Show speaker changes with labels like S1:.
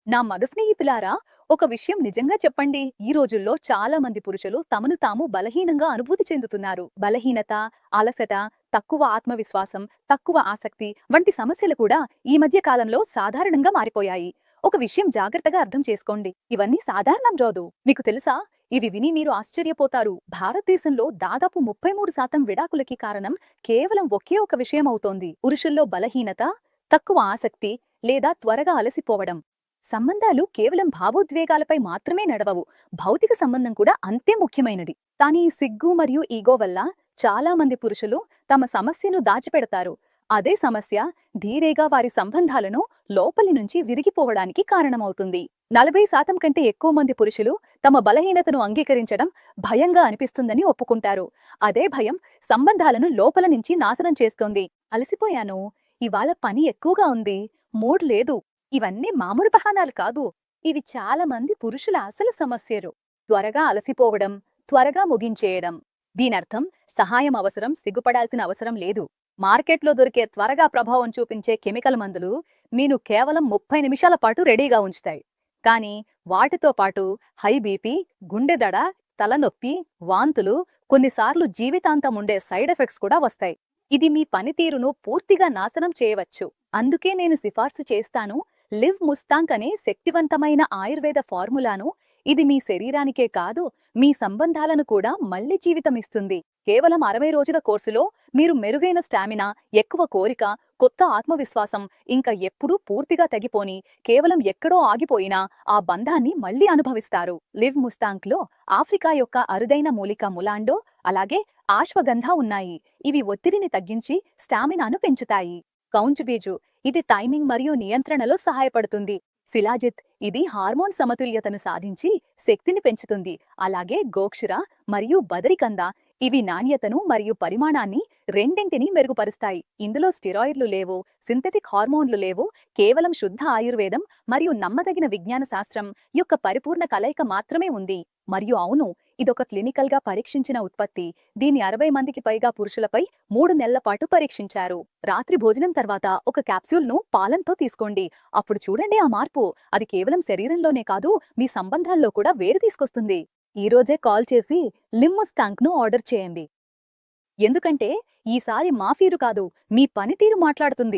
S1: నా మగ స్నేహితులారా, ఒక విషయం నిజంగా చెప్పండి. ఈ రోజుల్లో చాలా మంది పురుషులు తమను తాము బలహీనంగా అనుభూతి చెందుతున్నారు. బలహీనత, అలసట, తక్కువ ఆత్మవిశ్వాసం, తక్కువ ఆసక్తి వంటి సమస్యలు కూడా ఈ మధ్య కాలంలో సాధారణంగా మారిపోయాయి. ఒక విషయం జాగ్రత్తగా అర్థం చేసుకోండి. ఇవన్నీ సాధారణం రాదు. మీకు తెలుసా? ఇవి విని మీరు ఆశ్చర్యపోతారు. భారతదేశంలో దాదాపు 33% విడాకులకి కారణం కేవలం ఒకే ఒక విషయం అవుతోంది. పురుషుల్లో బలహీనత, తక్కువ ఆసక్తి లేదా త్వరగా అలసిపోవడం. సంబంధాలు కేవలం భావోద్వేగాలపై మాత్రమే నడవవు. భౌతిక సంబంధం కూడా అంతే ముఖ్యమైనది. కానీ సిగ్గు మరియు ఈగో వల్ల చాలా మంది పురుషులు తమ సమస్యను దాచిపెడతారు. అదే సమస్య ధీరేగా వారి సంబంధాలను లోపలి నుంచి విరిగిపోవడానికి కారణమవుతుంది. 40% కంటే ఎక్కువ మంది పురుషులు తమ బలహీనతను అంగీకరించడం భయంగా అనిపిస్తుందని ఒప్పుకుంటారు. అదే భయం సంబంధాలను లోపల నుంచి నాశనం చేస్తోంది. అలసిపోయాను, ఇవాళ పని ఎక్కువగా ఉంది, మూడ్ లేదు, ఇవన్నీ మామూలు బహానాలు కాదు. ఇవి చాలా మంది పురుషుల అసలు సమస్యలు. త్వరగా అలసిపోవడం, త్వరగా ముగించేయడం. దీనర్థం సహాయం అవసరం, సిగ్గుపడాల్సిన అవసరం లేదు. మార్కెట్లో దొరికే త్వరగా ప్రభావం చూపించే కెమికల్ మందులు మీను కేవలం 30 నిమిషాల పాటు రెడీగా ఉంచుతాయి. కానీ వాటితో పాటు హై బీపీ, గుండె దడ, తలనొప్పి, వాంతులు, కొన్నిసార్లు జీవితాంతం ఉండే సైడ్ ఎఫెక్ట్స్ కూడా వస్తాయి. ఇది మీ పనితీరును పూర్తిగా నాశనం చేయవచ్చు. అందుకే నేను సిఫార్సు చేస్తాను, లివ్ ముస్తాంక్ అనే శక్తివంతమైన ఆయుర్వేద ఫార్ములాను. ఇది మీ శరీరానికే కాదు, మీ సంబంధాలను కూడా మళ్లీ జీవితమిస్తుంది. కేవలం 60 రోజుల కోర్సులో మీరు మెరుగైన స్టామినా, ఎక్కువ కోరిక, కొత్త ఆత్మవిశ్వాసం, ఇంకా ఎప్పుడూ పూర్తిగా తగ్గిపోని, కేవలం ఎక్కడో ఆగిపోయినా ఆ బంధాన్ని మళ్లీ అనుభవిస్తారు. లివ్ ముస్తాంక్ లో ఆఫ్రికా యొక్క అరుదైన మూలిక ములాండో, అలాగే ఆశ్వగంధ ఉన్నాయి. ఇవి ఒత్తిడిని తగ్గించి స్టామినాను పెంచుతాయి. కౌంచ్ బీజు, ఇది టైమింగ్ మరియు నియంత్రణలో సహాయపడుతుంది. శిలాజిత్, ఇది హార్మోన్ సమతుల్యతను సాధించి శక్తిని పెంచుతుంది. అలాగే గోక్షుర మరియు బదరికంద, ఇవి నాణ్యతను మరియు పరిమాణాన్ని రెండింటినీ మెరుగుపరుస్తాయి. ఇందులో స్టెరాయిడ్లు లేవు, సింథటిక్ హార్మోన్లు లేవు, కేవలం శుద్ధ ఆయుర్వేదం మరియు నమ్మదగిన విజ్ఞాన శాస్త్రం యొక్క పరిపూర్ణ కలయిక మాత్రమే ఉంది. మరియు అవును, ఇదొక క్లినికల్ గా పరీక్షించిన ఉత్పత్తి. దీన్ని 60 మందికి పైగా పురుషులపై 3 నెలల పాటు పరీక్షించారు. రాత్రి భోజనం తర్వాత ఒక క్యాప్సూల్ను పాలంతో తీసుకోండి. అప్పుడు చూడండి ఆ మార్పు. అది కేవలం శరీరంలోనే కాదు, మీ సంబంధాల్లో కూడా వేరు తీసుకొస్తుంది. ఈ రోజే కాల్ చేసి లివ్ ముస్తాంక్ ను ఆర్డర్ చేయండి. ఎందుకంటే ఈసారి మా ఫీరు కాదు, మీ పనితీరు మాట్లాడుతుంది.